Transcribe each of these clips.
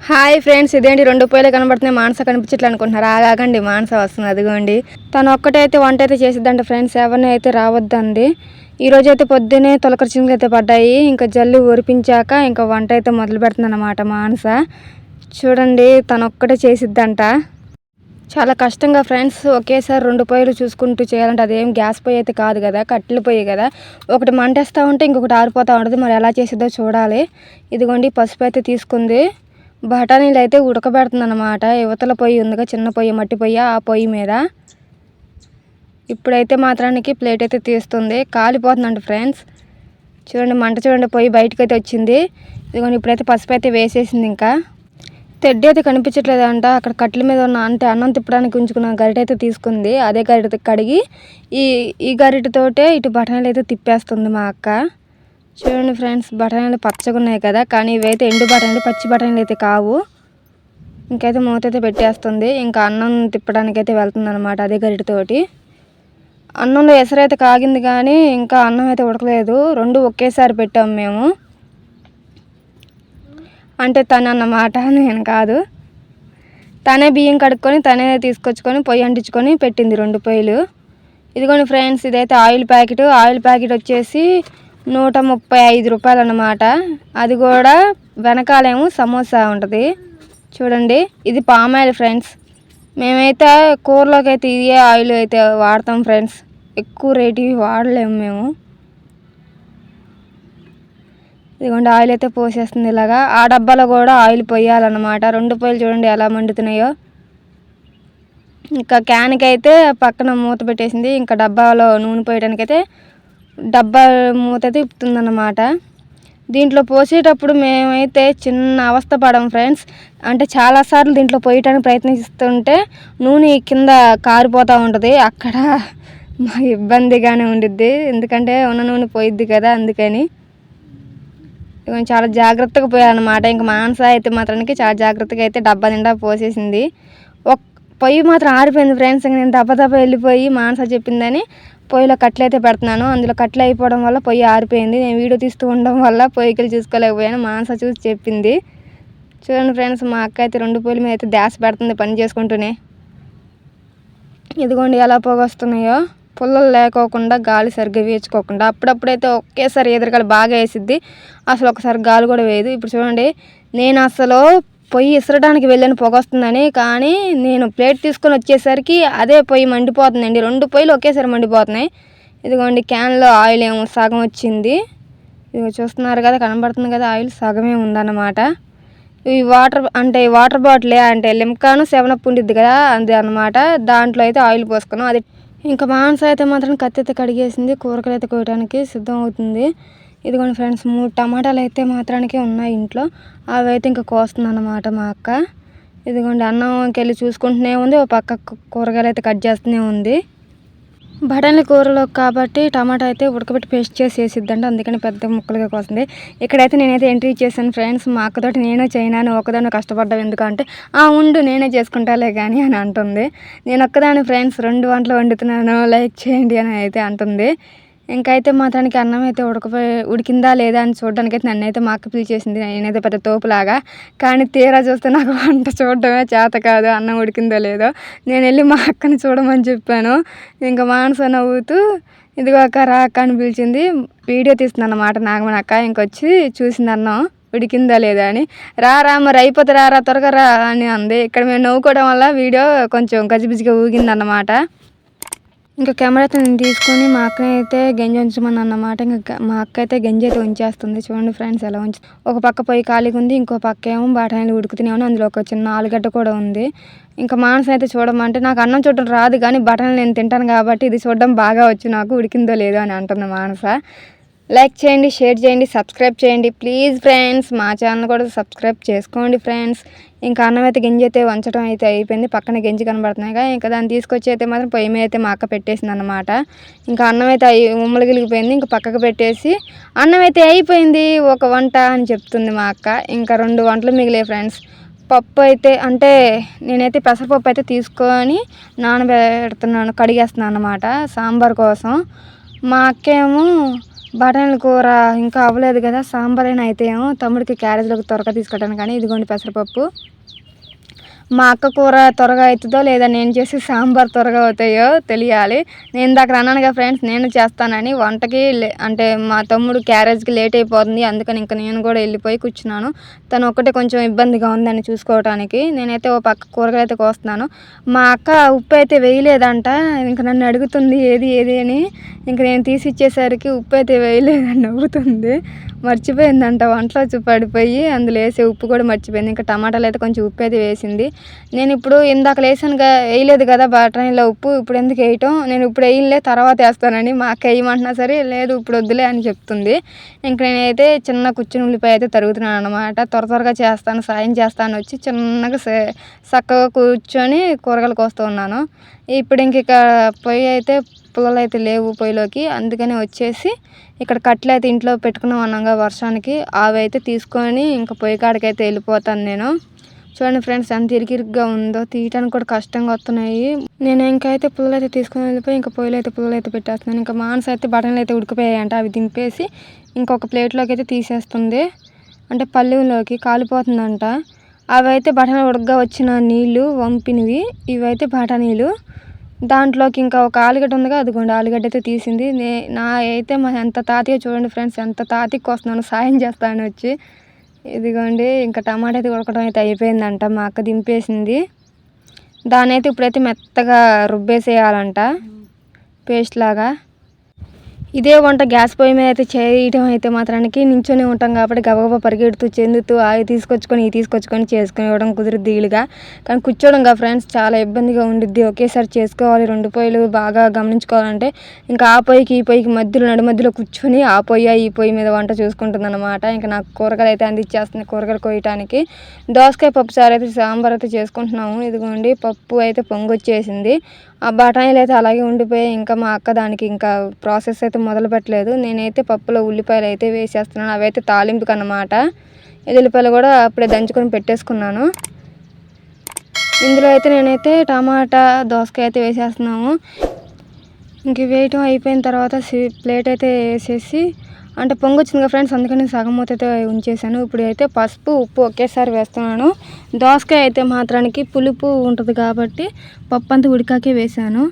Hi friends, ఇదేంటి రెండు పొయ్యిలు కనబడుతున్నాయి, మానస కనిపించట్లే అనుకుంటున్నారు. ఆగండి, మానస వస్తుంది. అదిగోండి, తను ఒక్కటైతే వంట అయితే చేసిద్దంట ఫ్రెండ్స్, ఎవరిని అయితే రావద్దండి. ఈరోజు అయితే పొద్దున్నే తొలకరి చినుకులు అయితే పడ్డాయి. ఇంకా జల్లి ఒరిపించాక ఇంకా వంట అయితే మొదలు పెడుతుంది అన్నమాట మానస. చూడండి, తను ఒక్కటే చేసిద్దంట. చాలా కష్టంగా ఫ్రెండ్స్, ఒకేసారి రెండు పొయ్యిలు చూసుకుంటూ చేయాలంటే అదేం గ్యాస్ పొయ్యి అయితే కాదు కదా, కట్టెల పొయ్యి కదా. ఒకటి మంటేస్తూ ఉంటే ఇంకొకటి ఆరిపోతూ ఉంటుంది. మరి ఎలా చేసిద్దో చూడాలి. ఇదిగోండి, పసుపు అయితే తీసుకుంది. బఠానీలు అయితే ఉడకబెడుతుంది అన్నమాట. యువతల పొయ్యి ఉందిగా, చిన్న పొయ్యి, మట్టి పొయ్యి, ఆ పొయ్యి మీద ఇప్పుడైతే మాత్రానికి ప్లేట్ అయితే తీస్తుంది. కాలిపోతుందండి ఫ్రెండ్స్. చూడండి, మంట చూడండి, పొయ్యి బయటకు అయితే వచ్చింది. ఇదిగోండి, ఇప్పుడైతే పసుపు అయితే వేసేసింది. ఇంకా తెడ్డి అయితే కనిపించట్లేదంట. అక్కడ కట్టెల మీద ఉన్న అంటే అన్నం తిప్పడానికి ఉంచుకున్న గరిట అయితే తీసుకుంది. అదే గరిట కడిగి ఈ గరిటతోటే ఇటు బఠానీలు అయితే తిప్పేస్తుంది మా అక్క. చూడండి ఫ్రెండ్స్, బఠానీలు పచ్చగా ఉన్నాయి కదా, కానీ ఇవైతే ఎండు బఠానీలు, పచ్చి బఠానీలు అయితే కావు. ఇంకైతే మూత అయితే పెట్టేస్తుంది. ఇంకా అన్నం తిప్పడానికి అయితే వెళ్తుంది అనమాట అదే గరిటతోటి. అన్నంలో ఎసరైతే కాగింది కానీ ఇంకా అన్నం అయితే ఉడకలేదు. రెండు ఒకేసారి పెట్టాము మేము. అంటే తను అన్నమాట, నేను కాదు. తనే బియ్యం కడుక్కొని తనే తీసుకొచ్చుకొని పొయ్యి అంటించుకొని పెట్టింది రెండు పొయ్యిలు. ఇదిగోండి ఫ్రెండ్స్, ఇదైతే ఆయిల్ ప్యాకెట్ వచ్చేసి 135 రూపాయలు అన్నమాట. అది కూడా వెనకాలేమో సమోసా ఉంటుంది. చూడండి, ఇది పామ్ ఆయిల్ ఫ్రెండ్స్. మేమైతే కూరలోకి అయితే ఇదే ఆయిల్ అయితే వాడతాం ఫ్రెండ్స్. ఎక్కువ రేటు వాడలేము మేము. ఇదిగోండి, ఆయిల్ అయితే పోసేస్తుంది ఇలాగా. ఆ డబ్బాలో కూడా ఆయిల్ పోయాలన్నమాట. రెండు పొయ్యిలు చూడండి ఎలా మండుతున్నాయో. ఇంకా క్యాన్కి అయితే పక్కన మూత పెట్టేసింది. ఇంకా డబ్బాలో నూనె పోయడానికైతే డబ్బా మూత అయితే ఇప్పుతుందన్నమాట. దీంట్లో పోసేటప్పుడు మేమైతే చిన్న అవస్థ పడం ఫ్రెండ్స్. అంటే చాలాసార్లు దీంట్లో పోయటానికి ప్రయత్నిస్తుంటే నూనె కింద కారిపోతూ ఉంటుంది. అక్కడ మాకు ఇబ్బందిగానే ఉండిద్ది, ఎందుకంటే ఉన్న నూనె పోయిద్ది కదా, అందుకని చాలా జాగ్రత్తగా పోయాలన్నమాట. ఇంకా మానస అయితే మాత్రానికి చాలా జాగ్రత్తగా అయితే డబ్బా నిండా పోసేసింది. పొయ్యి మాత్రం ఆరిపోయింది ఫ్రెండ్స్. ఇంకా నేను దెబ్బ వెళ్ళిపోయి మానస చెప్పిందని పొయ్యిలో కట్టెలు అయితే పెడుతున్నాను. అందులో కట్టెలు అయిపోవడం వల్ల పొయ్యి ఆరిపోయింది. నేను వీడియో తీస్తూ ఉండడం వల్ల పొయ్యికి చూసుకోలేకపోయాను. మానస చూసి చెప్పింది. చూడండి ఫ్రెండ్స్, మా అక్క అయితే రెండు పొయ్యిల మీద అయితే ధ్యాస పెడుతుంది పని చేసుకుంటూనే. ఇదిగోండి ఎలా పొగొస్తున్నాయో. పుల్లలు లేకోకుండా, గాలి సరిగ్గా వేయించుకోకుండా. అప్పుడప్పుడైతే ఒకేసారి ఎదురుగాలి బాగా వేసిద్ది, అసలు ఒకసారి గాలి కూడా వేయదు. ఇప్పుడు చూడండి, నేను అసలు పొయ్యి ఇసరడానికి వెళ్ళాను పొగ వస్తుందని, కానీ నేను ప్లేట్ తీసుకొని వచ్చేసరికి అదే పొయ్యి మండిపోతుందండి. రెండు పొయ్యిలు ఒకేసారి మండిపోతున్నాయి. ఇదిగోండి, క్యాన్లో ఆయిల్ ఏమో సగం వచ్చింది. ఇదిగో చూస్తున్నారు కదా, కనబడుతుంది కదా, ఆయిల్ సగమే ఉందన్నమాట. ఈ వాటర్ బాటిల్ అంటే లిమ్కాను 7up ఉండిద్ది కదా, అది అనమాట. దాంట్లో అయితే ఆయిల్ పోసుకున్నాం. అది ఇంకా మానస అయితే మాత్రం కత్తి అయితే కడిగేసింది. కూరగాయలు అయితే కోయడానికి సిద్ధం అవుతుంది. ఇదిగోండి ఫ్రెండ్స్, 3 టమాటాలు అయితే మాత్రానికే ఉన్నాయి ఇంట్లో. అవి అయితే ఇంకా కోస్తుంది అన్నమాట మా అక్క. ఇదిగోండి, అన్నంకి వెళ్ళి చూసుకుంటూనే ఉంది, ఓ పక్క కూరగాయలు అయితే కట్ చేస్తూనే ఉంది. బఠానీ కూరలో కాబట్టి టమాటా అయితే ఉడకబెట్టి పేస్ట్ చేసి వేసిద్దంట, అందుకని పెద్ద ముక్కలుగా కోస్తుంది. ఇక్కడైతే నేనైతే ఎంట్రీ చేశాను ఫ్రెండ్స్. మా అక్కతోటి నేనే చేయను, ఒకదాన్ని కష్టపడ్డావు ఎందుకంటే ఉండు నేనే చేసుకుంటాలే కానీ అని అంటుంది. నేను ఒక్కదాన్ని ఫ్రెండ్స్ 2 వంటలు వండుతున్నాను, లైక్ చేయండి అని అయితే అంటుంది. ఇంకైతే మాత్రానికి అన్నం అయితే ఉడికిందా లేదా అని చూడడానికి అయితే నన్ను అయితే మా అక్క పిలిచేసింది. నేనైతే పెద్ద తోపులాగా, కానీ తీరా చూస్తే నాకు వంట చూడడమే చేత కాదు, అన్నం ఉడికిందో లేదో. నేను వెళ్ళి మా అక్కని చూడమని చెప్పాను. ఇంకా మానస నవ్వుతూ ఇదిగో అక్క రా అక్క అని పిలిచింది. వీడియో తీస్తుంది అన్నమాట నాగమని అక్క. ఇంకొచ్చి చూసింది అన్నం ఉడికిందా లేదా అని. రా మరి అయిపోతే రా త్వరగా రా అని అంది. ఇక్కడ మేము నవ్వుకోవడం వల్ల వీడియో కొంచెం గజిబిజిగా ఊగిందన్నమాట. ఇంకా కెమెరా అయితే నేను తీసుకొని మా అక్కని అయితే గంజి ఉంచమని అన్నమాట. ఇంకా మా అక్క అయితే గంజి అయితే ఉంచేస్తుంది. చూడండి ఫ్రెండ్స్ ఎలా ఉంచి, ఒక పక్క పొయ్యి ఖాళీగా ఉంది, ఇంకో పక్క ఏమో బఠానీలు ఉడుకుతూనే ఉన్నాయి. అందులో ఒక చిన్న ఆలుగడ్డ కూడా ఉంది. ఇంకా మానస అయితే చూడమంటే నాకు అన్నం చూడడం రాదు, కానీ బఠానీలు నేను తింటాను కాబట్టి ఇది చూడడం బాగా వచ్చు నాకు, ఉడికిందో లేదో అని అంటుంది మానస. లైక్ చేయండి, షేర్ చేయండి, సబ్స్క్రైబ్ చేయండి ప్లీజ్ ఫ్రెండ్స్. మా ఛానల్ కూడా సబ్స్క్రైబ్ చేసుకోండి ఫ్రెండ్స్. ఇంకా అన్నం అయితే గంజి అయితే వంచడం అయితే అయిపోయింది. పక్కన గంజి కనబడుతున్నాయి. ఇంకా దాన్ని తీసుకొచ్చి అయితే మాత్రం పొయ్యి మీద అయితే మా అక్క పెట్టేసింది అన్నమాట. ఇంకా అన్నం అయితే ఉమ్మలు గిలిగిపోయింది. ఇంకా పక్కకు పెట్టేసి అన్నం అయితే అయిపోయింది ఒక వంట అని చెప్తుంది మా అక్క. ఇంకా 2 వంటలు మిగిలే ఫ్రెండ్స్. పప్పు అయితే అంటే నేనైతే పెసరపప్పు అయితే తీసుకొని నానబెడుతున్నాను, కడిగేస్తున్నాను అన్నమాట సాంబార్ కోసం. మా అక్క ఏమో బఠానీల కూర ఇంకా అవ్వలేదు కదా, సాంబార్ అయినా అయితే ఏమో తమ్ముడికి క్యారేజ్లోకి త్వరగా తీసుకెళ్ళాను. కానీ ఇదిగోండి పెసరపప్పు. మా అక్క కూర త్వరగా అవుతుందో లేదా నేను చేసి సాంబార్ త్వరగా అవుతాయో తెలియాలి. నేను ఇందాక అన్నానుగా ఫ్రెండ్స్, నేను చేస్తానని వంటకి. అంటే మా తమ్ముడు క్యారేజ్కి లేట్ అయిపోతుంది, అందుకని ఇంకా నేను కూడా వెళ్ళిపోయి కూర్చున్నాను. తను ఒక్కటే కొంచెం ఇబ్బందిగా ఉందని చూసుకోవడానికి. నేనైతే ఓ పక్క కూరగాయలు అయితే కోస్తున్నాను. మా అక్క ఉప్పు అయితే వేయలేదంట. ఇంకా నన్ను అడుగుతుంది ఏది ఏది అని. ఇంకా నేను తీసి ఇచ్చేసరికి ఉప్పు అయితే వేయలేదని నవ్వుతుంది. మర్చిపోయిందంట వంటలో పడిపోయి, అందులో వేసే ఉప్పు కూడా మర్చిపోయింది. ఇంకా టమాటాలు అయితే కొంచెం ఉప్పు అయితే వేసింది. నేను ఇప్పుడు ఇందాక వేయలేదు కదా బఠానీలో ఉప్పు, ఇప్పుడు ఎందుకు వేయటం, నేను ఇప్పుడు వేయలే తర్వాత వేస్తానని మా అక్క వేయమంటున్నా సరే లేదు ఇప్పుడు వద్దులే అని చెప్తుంది. ఇంక నేనైతే చిన్న కూర్చుని ఉల్లిపాయ అయితే తరుగుతున్నాను అనమాట. త్వరగా చేస్తాను, సాయం చేస్తాను వచ్చి చిన్నగా చక్కగా కూర్చొని కూరగాయలు కోస్తూ ఉన్నాను. ఇప్పుడు ఇక పొయ్యి అయితే పుల్లలు అయితే లేవు పొయ్యిలోకి, అందుకని వచ్చేసి ఇక్కడ కట్టెలు అయితే ఇంట్లో పెట్టుకున్నాం అన్నాగా వర్షానికి, అవి అయితే తీసుకొని ఇంకా పొయ్యి కాడికి అయితే వెళ్ళిపోతాను నేను. చూడండి ఫ్రెండ్స్ ఎంత ఇరికిరిగ్గా ఉందో, తీయటానికి కూడా కష్టంగా వస్తున్నాయి. నేను ఇంకైతే పుల్లలు అయితే తీసుకొని వెళ్ళిపోయి ఇంకా పొయ్యిలో అయితే పుల్లలు అయితే పెట్టేస్తున్నాను. ఇంకా మానస అయితే బఠానీలు అయితే ఉడికిపోయాయంట, అవి దింపేసి ఇంకొక ప్లేట్లోకి అయితే తీసేస్తుంది. అంటే పల్లెంలోకి కాలిపోతుందంట. అవి అయితే బఠానీ ఉడకగా వచ్చిన నీళ్ళు వంపినవి, ఇవైతే బఠానీలు. దాంట్లోకి ఇంకా ఒక ఆలుగడ్డ ఉందిగా, అదిగోండి ఆలుగడ్డ అయితే తీసింది. నా అయితే ఎంత తాతయ్య చూడండి ఫ్రెండ్స్, ఎంత తాతయ్యకి వస్తున్నాను సాయం చేస్తాను వచ్చి. ఇదిగోండి ఇంకా టమాటా అయితే ఉడకడం అయితే అయిపోయిందంట, మా అక్క దింపేసింది. దాని అయితే ఇప్పుడైతే మెత్తగా రుబ్బేసేయాలంట పేస్ట్ లాగా. ఇదే వంట గ్యాస్ పొయ్యి మీద అయితే చేయడం అయితే మాత్రానికి నించొని ఉంటాం కాబట్టి గబగబా పరిగెడుతూ చెందుతూ అవి తీసుకొచ్చుకొని చేసుకొని ఇవ్వడం కుదిరిద్ది వీలుగా. కానీ కూర్చోవడంగా ఫ్రెండ్స్ చాలా ఇబ్బందిగా ఉండిద్ది, ఒకేసారి చేసుకోవాలి. 2 పొయ్యిలు బాగా గమనించుకోవాలంటే ఇంకా ఆ పొయ్యికి ఈ పొయ్యికి మధ్యలో కూర్చొని ఆ పొయ్యి ఈ పొయ్యి మీద వంట చూసుకుంటుంది అనమాట. ఇంకా నాకు కూరగాయలు అయితే అందించేస్తుంది కూరగాయలు కోయటానికి. దోసకాయ పప్పు చారు అయితే సాంబార్ అయితే చేసుకుంటున్నాము. ఇదిగోండి పప్పు అయితే పొంగొచ్చేసింది. ఆ బఠానీలు అయితే అలాగే ఉండిపోయాయి. ఇంకా మా అక్క దానికి ఇంకా ప్రాసెస్ అయితే మొదలు పెట్టలేదు. నేనైతే పప్పులో ఉల్లిపాయలు అయితే వేసేస్తున్నాను, అవి అయితే తాలింపుకి అన్నమాట. ఎల్లిపాయలు కూడా అప్పుడే దంచుకొని పెట్టేసుకున్నాను. ఇందులో అయితే నేనైతే టమాటా దోసకాయ అయితే వేసేస్తున్నాము. ఇంక వేయటం అయిపోయిన తర్వాత ప్లేట్ అయితే వేసేసి, అంటే పొంగొచ్చింది కదా ఫ్రెండ్స్, అందుకని సగం మూత అయితే ఉంచేసాను. ఇప్పుడు అయితే పసుపు ఉప్పు ఒకేసారి వేస్తున్నాను. దోసకాయ అయితే మాత్రానికి పులుపు ఉంటుంది కాబట్టి పప్పు అంతా ఉడికాకే వేసాను.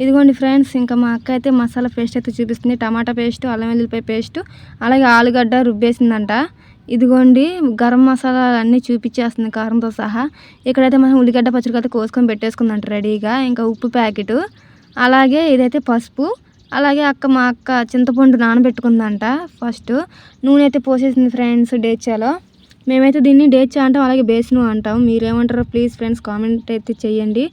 ఇదిగోండి ఫ్రెండ్స్, ఇంకా మా అక్క అయితే మసాలా పేస్ట్ అయితే చూపిస్తుంది. టమాటా పేస్ట్, అల్లం వెల్లుల్లిపాయ పేస్ట్, అలాగే ఆలుగడ్డ రుబ్బేసిందంట. ఇదిగోండి గరం మసాలా అన్నీ చూపించేస్తుంది కారంతో సహా. ఇక్కడైతే మనం ఉల్లిగడ్డ పచ్చడి అయితే కోసుకొని పెట్టేసుకుందంట రెడీగా. ఇంకా ఉప్పు ప్యాకెట్, అలాగే ఇదైతే పసుపు, అలాగే మా అక్క చింతపండు నానబెట్టుకుందంట. ఫస్ట్ నూనె అయితే పోసేసింది ఫ్రెండ్స్ డేచాలో. మేమైతే దీన్ని డేచా అంటాం, అలాగే బేసిను అంటాం. మీరేమంటారో ప్లీజ్ ఫ్రెండ్స్ కామెంట్ అయితే చెయ్యండి.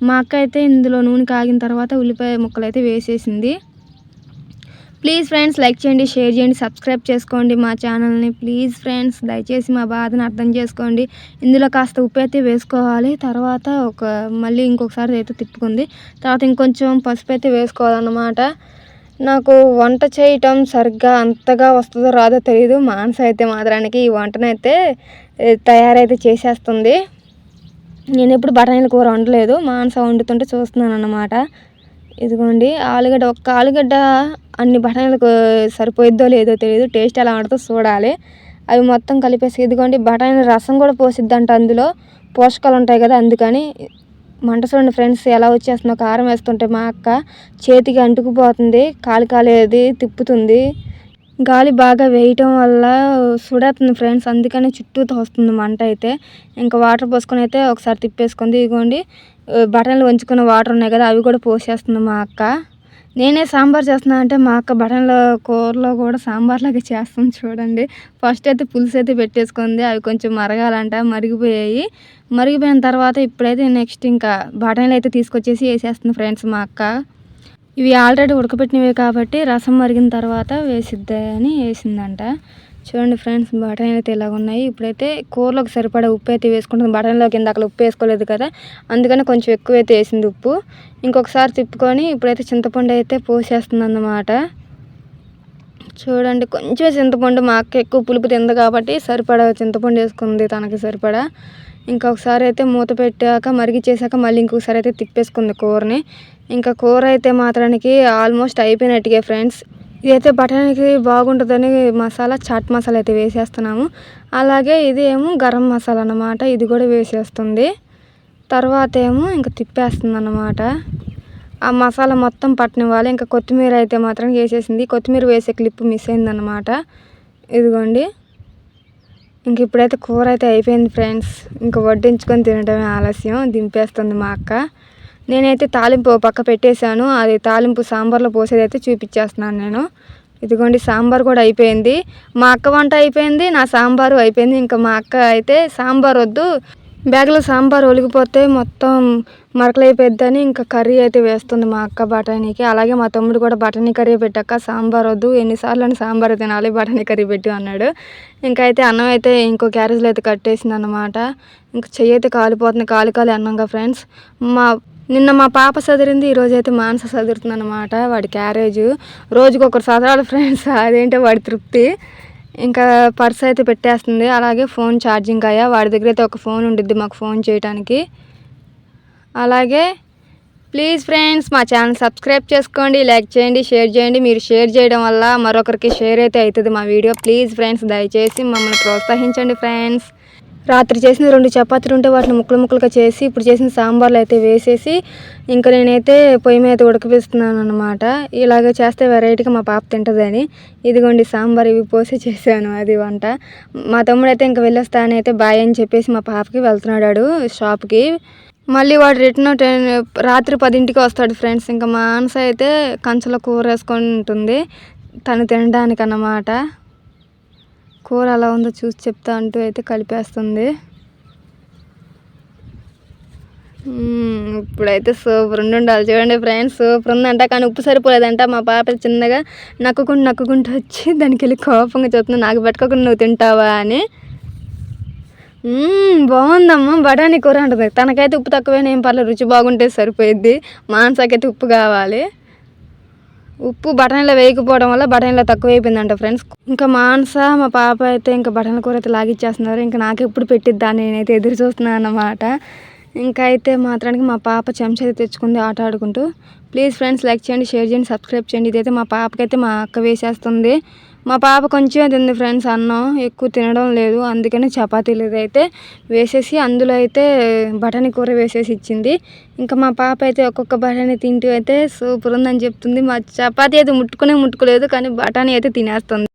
మా అక్క అయితే ఇందులో నూనె కాగిన తర్వాత ఉల్లిపాయ ముక్కలు అయితే వేసేసింది. ప్లీజ్ ఫ్రెండ్స్ లైక్ చేయండి, షేర్ చేయండి, సబ్స్క్రైబ్ చేసుకోండి మా ఛానల్ని. ప్లీజ్ ఫ్రెండ్స్ దయచేసి మా బాధను అర్థం చేసుకోండి. ఇందులో కాస్త ఉప్పు అయితే వేసుకోవాలి. తర్వాత మళ్ళీ ఇంకొకసారి అయితే తిప్పుకుంది. తర్వాత ఇంకొంచెం పసుపు అయితే వేసుకోవాలన్నమాట. నాకు వంట చేయటం సరిగ్గా అంతగా వస్తుందో రాదో తెలియదు. మానస అయితే మాత్రానికి ఈ వంటనైతే తయారైతే చేసేస్తుంది. నేను ఎప్పుడు బఠానీల కూర వండలేదు, మానస వండుతుంటే చూస్తున్నాను అన్నమాట. ఇదిగోండి ఒక్క ఆలుగడ్డ అన్ని బఠానీలకు సరిపోయిద్దో లేదో తెలియదు, టేస్ట్ ఎలా ఉంటుందో చూడాలి. అవి మొత్తం కలిపేసి ఇదిగోండి బఠానీల రసం కూడా పోసిద్దంట, అందులో పోషకాలు ఉంటాయి కదా అందుకని. మంట చూడండి ఫ్రెండ్స్ ఎలా వచ్చేస్తుందో, కారం వేస్తుంటే మా అక్క చేతికి అంటుకుపోతుంది, కాలేది తిప్పుతుంది. గాలి బాగా వేయటం వల్ల సుడేస్తుంది ఫ్రెండ్స్, అందుకని చుట్టూతో వస్తుంది మంట అయితే. ఇంకా వాటర్ పోసుకొని అయితే ఒకసారి తిప్పేసుకుంది. ఇదిగోండి బఠానీలు వంచుకున్న వాటర్ ఉన్నాయి కదా, అవి కూడా పోసేస్తుంది మా అక్క. నేనే సాంబార్ చేస్తున్నా అంటే మా అక్క బఠానీల కూరలో కూడా సాంబార్ లాగా చేస్తుంది చూడండి. ఫస్ట్ అయితే పులుసు అయితే పెట్టేసుకుంది, అవి కొంచెం మరగాలంట, మరిగిపోయిన తర్వాత ఇప్పుడైతే నెక్స్ట్ ఇంకా బఠానీలు అయితే తీసుకొచ్చేసి వేసేస్తుంది ఫ్రెండ్స్ మా అక్క. ఇవి ఆల్రెడీ ఉడకపెట్టినవే కాబట్టి రసం మరిగిన తర్వాత వేసిద్దని వేసిందంట. చూడండి ఫ్రెండ్స్ బఠానీలు అయితే ఇలాగ ఉన్నాయి. ఇప్పుడైతే కూరలోకి సరిపడా ఉప్పు అయితే వేసుకుంటుంది. బఠానీలోకి ఇందాక ఉప్పు వేసుకోలేదు కదా, అందుకని కొంచెం ఎక్కువ అయితే వేసింది ఉప్పు. ఇంకొకసారి తిప్పుకొని ఇప్పుడైతే చింతపండు అయితే పోసేస్తుంది అన్నమాట. చూడండి కొంచెం చింతపండు, మా అక్క ఎక్కువ పులుపు తింది కాబట్టి సరిపడా చింతపండు వేసుకుంది తనకి సరిపడా. ఇంకొకసారి అయితే మూత పెట్టాక మరిగిచ్చేసాక మళ్ళీ ఇంకొకసారి అయితే తిప్పేసుకుంది కూరని. ఇంకా కూర అయితే మాత్రానికి ఆల్మోస్ట్ అయిపోయినట్టుగా ఫ్రెండ్స్. ఇదైతే బఠానీకి బాగుంటుందని మసాలా చాట్ మసాలా అయితే వేసేస్తున్నాము. అలాగే ఇది ఏమో గరం మసాలా అన్నమాట. ఇది కూడా వేసేస్తుంది. తర్వాత ఏమో ఇంకా తిప్పేస్తుంది అన్నమాట. ఆ మసాలా మొత్తం పట్టనివ్వాలి. ఇంకా కొత్తిమీర అయితే మాత్రం వేసేసింది. కొత్తిమీర వేసే క్లిప్ మిస్ అయిందన్నమాట. ఇదిగోండి. ఇంక ఇప్పుడైతే కూర అయితే అయిపోయింది ఫ్రెండ్స్. ఇంకా వడ్డించుకొని తినడమే ఆలస్యం. దింపేస్తుంది మా అక్క. నేనైతే తాలింపు పక్క పెట్టేశాను. అది తాలింపు సాంబార్లో పోసేదైతే చూపించేస్తున్నాను నేను. ఇదిగోండి సాంబార్ కూడా అయిపోయింది. మా అక్క వంట అయిపోయింది, నా సాంబారు అయిపోయింది. ఇంకా మా అక్క అయితే సాంబార్ వద్దు, బ్యాగ్లో సాంబార్ ఒలిగిపోతే మొత్తం మరకలైపోద్దని ఇంకా కర్రీ అయితే వేస్తుంది మా అక్క బఠానీకి. అలాగే మా తమ్ముడు కూడా బఠానీ కర్రీ పెట్టాక సాంబార్ వద్దు, ఎన్నిసార్లు అని సాంబార్ తినాలి, బఠానీ కర్రీ పెట్టు అన్నాడు. ఇంకా అయితే అన్నం అయితే ఇంకో క్యారేజ్లో అయితే కట్టేసింది అన్నమాట. ఇంకా చెయ్యి అయితే కాలిపోతుంది, కాలి అన్నంగా ఫ్రెండ్స్. నిన్న మా పాప చదిరింది, ఈరోజు అయితే మానస చదురుతుంది అన్నమాట. వాడి క్యారేజు రోజుకొకరు చదరాలి ఫ్రెండ్స్, అదేంటో వాడి తృప్తి. ఇంకా పర్స్ అయితే పెట్టేస్తుంది. అలాగే ఫోన్ ఛార్జింగ్ అయ్యా, వాడి దగ్గర అయితే ఒక ఫోన్ ఉండిద్ది మాకు ఫోన్ చేయడానికి. అలాగే ప్లీజ్ ఫ్రెండ్స్ మా ఛానల్ సబ్స్క్రైబ్ చేసుకోండి, లైక్ చేయండి, షేర్ చేయండి. మీరు షేర్ చేయడం వల్ల మరొకరికి షేర్ అయితే అవుతుంది మా వీడియో. ప్లీజ్ ఫ్రెండ్స్ దయచేసి మమ్మల్ని ప్రోత్సహించండి ఫ్రెండ్స్. రాత్రి చేసిన 2 చపాతీలు ఉంటే వాటిని ముక్కలు ముక్కలుగా చేసి ఇప్పుడు చేసిన సాంబార్లు అయితే వేసేసి ఇంకా నేనైతే పొయ్యి మీద ఉడకపిస్తున్నాను అనమాట. ఇలాగ చేస్తే వెరైటీగా మా పాప తింటుందని. ఇదిగోండి సాంబార్ ఇవి పోసి చేశాను అది వంట. మా తమ్ముడు అయితే ఇంకా వెళ్ళొస్తానని అయితే బాయ్ అని చెప్పేసి మా పాపకి వెళ్తున్నాడు షాప్కి. మళ్ళీ వాడు రిటర్న్ రాత్రి 10ంటికి వస్తాడు ఫ్రెండ్స్. ఇంకా మా ఆన్స అయితే కంచంలో కూర వేసుకొని ఉంటుంది తను తినడానికి అన్నమాట. కూర ఎలా ఉందో చూసి చెప్తా అంటూ అయితే కలిపేస్తుంది. ఇప్పుడైతే సూపర్ ఉండాలి చూడండి ఫ్రెండ్స్. సూపర్ ఉందంట, కానీ ఉప్పు సరిపోలేదంట. మా పాప చిన్నగా నక్కుకుంటూ వచ్చి దానికి వెళ్ళి కోపంగా చూస్తుంది, నాకు పెట్టుకోకుండా నువ్వు తింటావా అని. బాగుందమ్మా బఠానీ కూర అంటుంది. తనకైతే ఉప్పు తక్కువైనా ఏం పర్లేదు, రుచి బాగుంటే సరిపోయిద్ది. మాంసాకైతే ఉప్పు కావాలి. ఉప్పు బఠానీలో వేయకపోవడం వల్ల బఠానీలో తక్కువ అయిపోయిందంట ఫ్రెండ్స్. ఇంకా మానస మా పాప అయితే ఇంకా బఠానీ కూర అయితే లాగిచ్చేస్తున్నారు. ఇంకా నాకు ఎప్పుడు పెట్టిద్దా నేనైతే ఎదురు చూస్తున్నాను అన్నమాట. ఇంకా అయితే మాత్రానికి మా పాప చెంచా అయితే తెచ్చుకుంది ఆట ఆడుకుంటూ. ప్లీజ్ ఫ్రెండ్స్ లైక్ చేయండి, షేర్ చేయండి, సబ్స్క్రైబ్ చేయండి. ఇదైతే మా పాపకైతే మా అక్క వేసేస్తుంది. మా పాప కొంచెమే తింది ఫ్రెండ్స్, అన్నం ఎక్కువ తినడం లేదు. అందుకని చపాతీలు అయితే వేసేసి అందులో అయితే బఠానీ కూర వేసేసి ఇచ్చింది. ఇంకా మా పాప అయితే ఒక్కొక్క బఠానీ తింటూ అయితే సూపర్ ఉందని చెప్తుంది. మా చపాతీ అయితే ముట్టుకోలేదు, కానీ బఠానీ అయితే తినేస్తుంది.